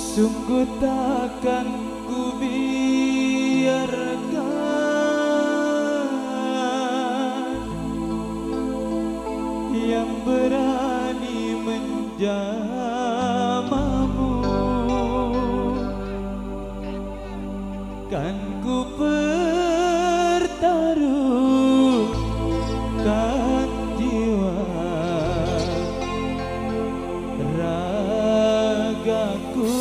Sungguh takkan ku biarkan yang berani menjamamu, kan ku pertaruhkan jiwa ragaku.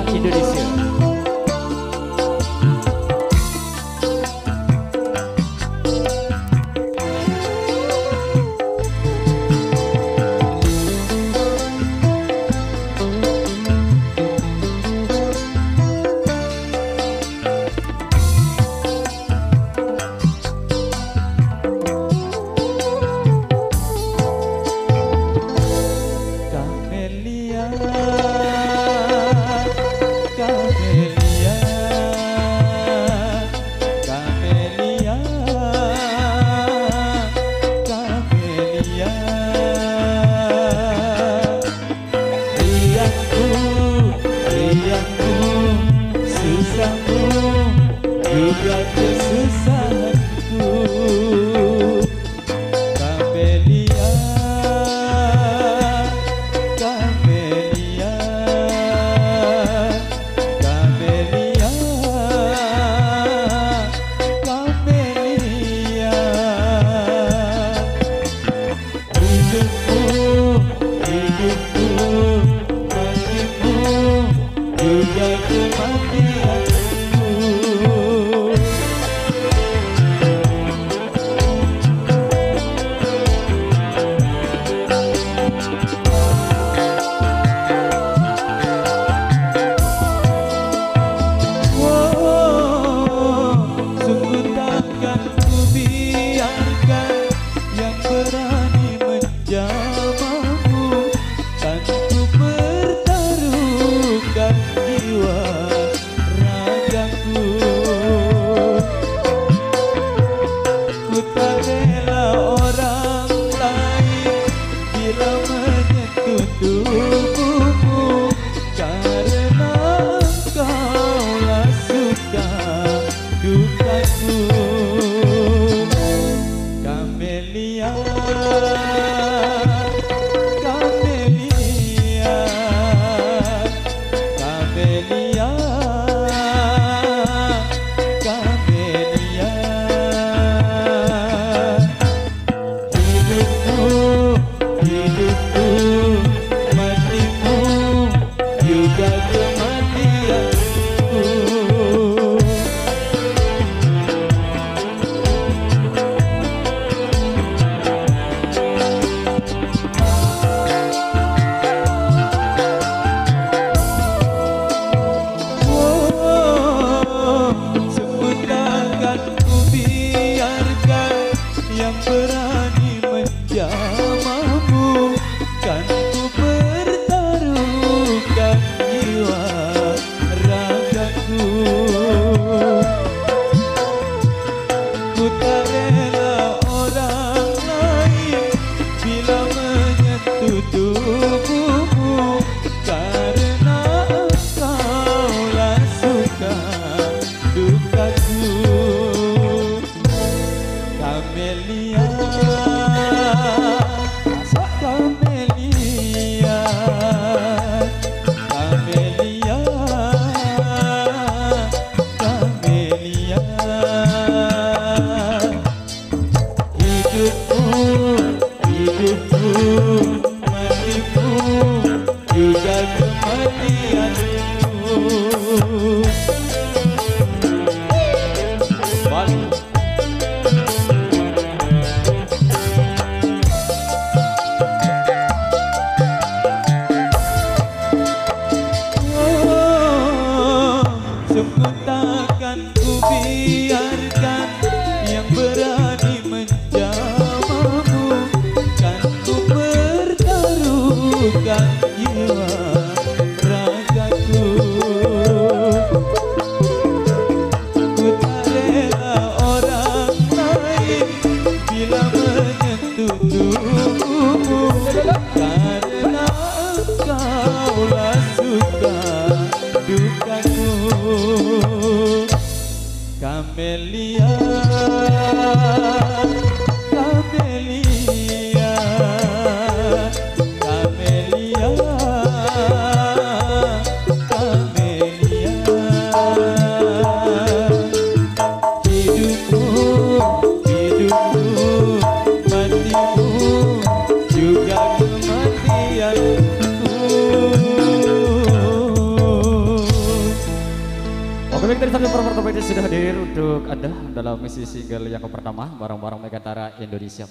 Indonesia. Juga kesusahanku, Kamelia, Kamelia, Kamelia, Kamelia. Hidupku, hidupku, matimu, juga kematian. Kamelia, Kamelia, Kamelia, Kamelia. Hidupku, hidupku, matimu, juga kematianku. Yang berani menjamamu, kan ku pertaruhkan jiwa ragaku. Ku tak rela orang lain bila menyentuh tubuhmu, karena engkaulah suka dukaku. Kamelia, Kamelia, Kamelia, Kamelia. Hidupku, hidupku, matimu, juga kematianku. Sungguh takkan ku biarkan yang berani menjamamu, kan ku bukan jiwa ragaku. Ku tak rela orang lain bila menyentuh tubuhmu, karena engkaulah suka dukaku. Kamelia, Kamelia, Kamelia, Kamelia. Hidupmu, hidupmu, matimu, juga kematianku. Oke, baik, dari satu performa sudah hadir untuk Anda dalam misi single yang pertama bareng-bareng Megantara Indonesia.